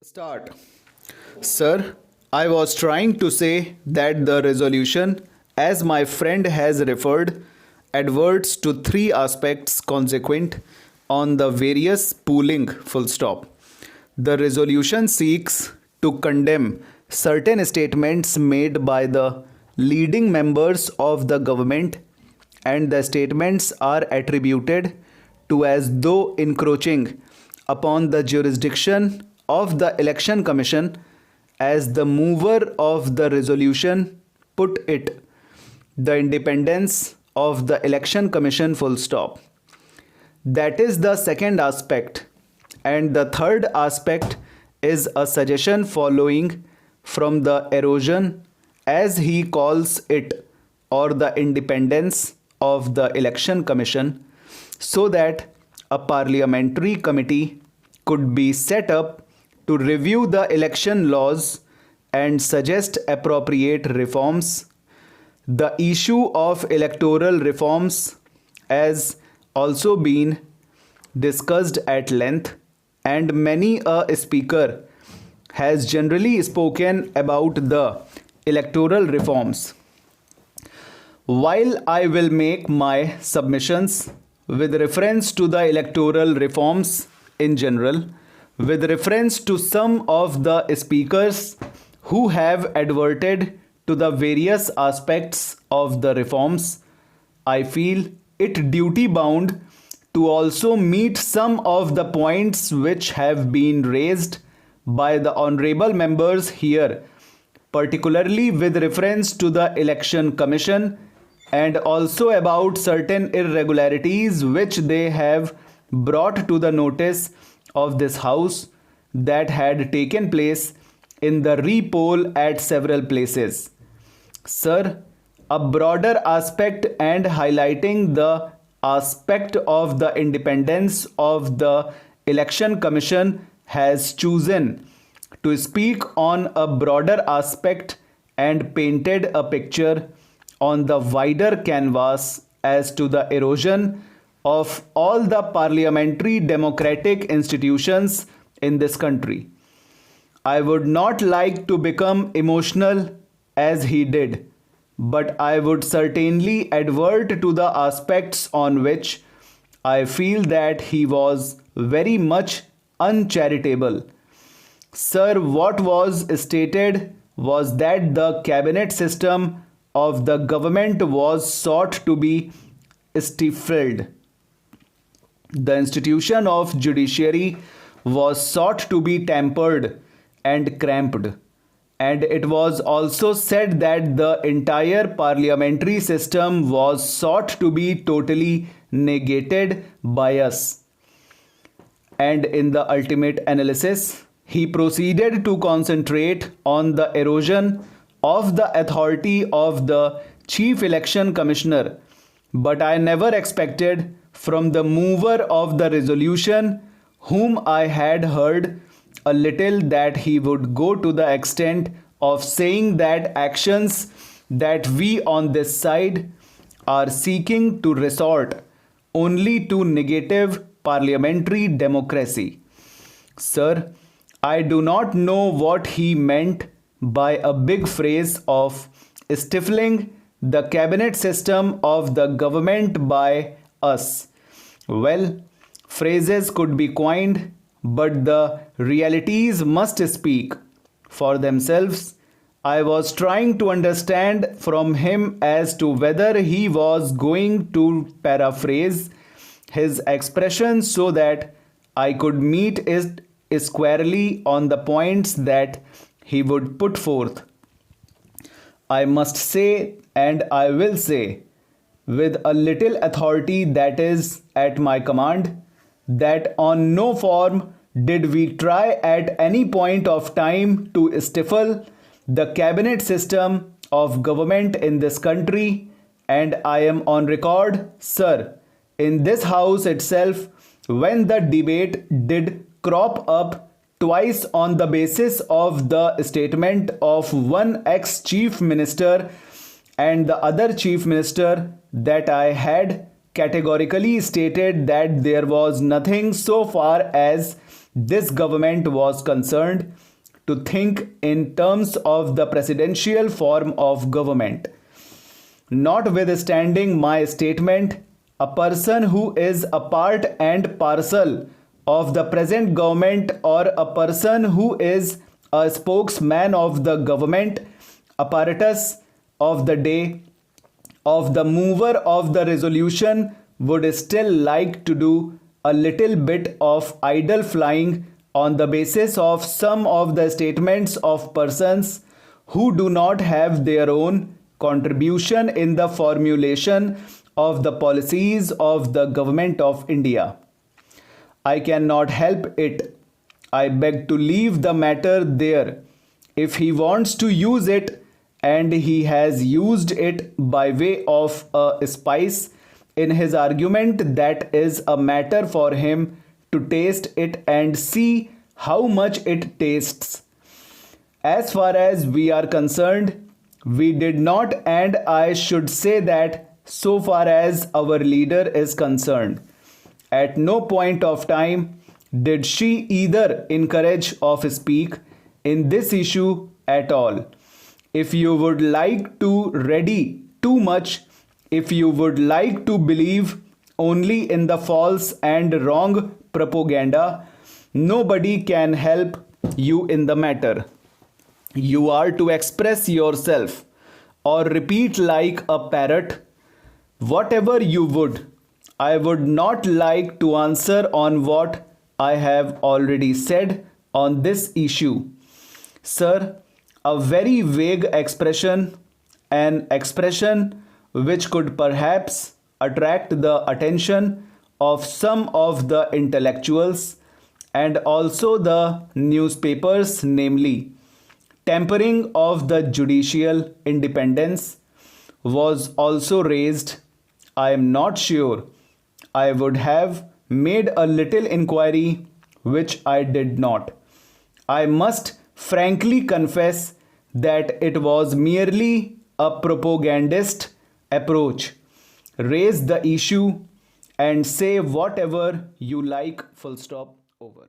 Start. Sir, I was trying to say that the resolution, as my friend has referred, adverts to three aspects consequent on the various pooling full stop. The resolution seeks to condemn certain statements made by the leading members of the government, and the statements are attributed to as though encroaching upon the jurisdiction of the Election Commission. As the mover of the resolution put it, the independence of the Election Commission full stop. That is the second aspect. And the third aspect is a suggestion following from the erosion, as he calls it, or the independence of the Election Commission, so that a parliamentary committee could be set up to review the election laws and suggest appropriate reforms. The issue of electoral reforms has also been discussed at length, and many a speaker has generally spoken about the electoral reforms. While I will make my submissions with reference to the electoral reforms in general, with reference to some of the speakers who have adverted to the various aspects of the reforms, I feel it duty bound to also meet some of the points which have been raised by the honorable members here, particularly with reference to the Election Commission, and also about certain irregularities which they have brought to the notice of this house that had taken place in the repoll at several places. Sir, a broader aspect and highlighting the aspect of the independence of the Election Commission has chosen to speak on a broader aspect and painted a picture on the wider canvas as to the erosion of all the parliamentary democratic institutions in this country. I would not like to become emotional as he did, but I would certainly advert to the aspects on which I feel that he was very much uncharitable. Sir, what was stated was that the cabinet system of the government was sought to be stifled. The institution of judiciary was sought to be tempered and cramped, and it was also said that the entire parliamentary system was sought to be totally negated by us. And in the ultimate analysis, he proceeded to concentrate on the erosion of the authority of the Chief Election Commissioner. But I never expected from the mover of the resolution, whom I had heard a little, that he would go to the extent of saying that actions that we on this side are seeking to resort only to negative parliamentary democracy. Sir, I do not know what he meant by a big phrase of stifling the cabinet system of the government by us. Well, phrases could be coined, but the realities must speak for themselves. I was trying to understand from him as to whether he was going to paraphrase his expression so that I could meet it squarely on the points that he would put forth. I must say, and I will say, with a little authority that is at my command, that on no form did we try at any point of time to stifle the cabinet system of government in this country, and I am on record, sir, in this house itself, when the debate did crop up twice on the basis of the statement of one ex-chief minister and the other chief minister that I had categorically stated that there was nothing so far as this government was concerned to think in terms of the presidential form of government. Notwithstanding my statement, a person who is a part and parcel of the present government or a person who is a spokesman of the government apparatus of the day, of the mover of the resolution, would still like to do a little bit of idle flying on the basis of some of the statements of persons who do not have their own contribution in the formulation of the policies of the government of India. I cannot help it. I beg to leave the matter there. If he wants to use it, and he has used it by way of a spice in his argument, that is a matter for him to taste it and see how much it tastes. As far as we are concerned, we did not, and I should say that so far as our leader is concerned, at no point of time did she either encourage or speak in this issue at all. If you would like to ready too much, if you would like to believe only in the false and wrong propaganda, nobody can help you in the matter. You are to express yourself or repeat like a parrot whatever you would. I would not like to answer on what I have already said on this issue. Sir, a very vague expression, an expression which could perhaps attract the attention of some of the intellectuals and also the newspapers, namely, tampering of the judicial independence, was also raised. I am not sure. I would have made a little inquiry, which I did not. I must frankly confess that it was merely a propagandist approach. Raise the issue and say whatever you like, full stop, over.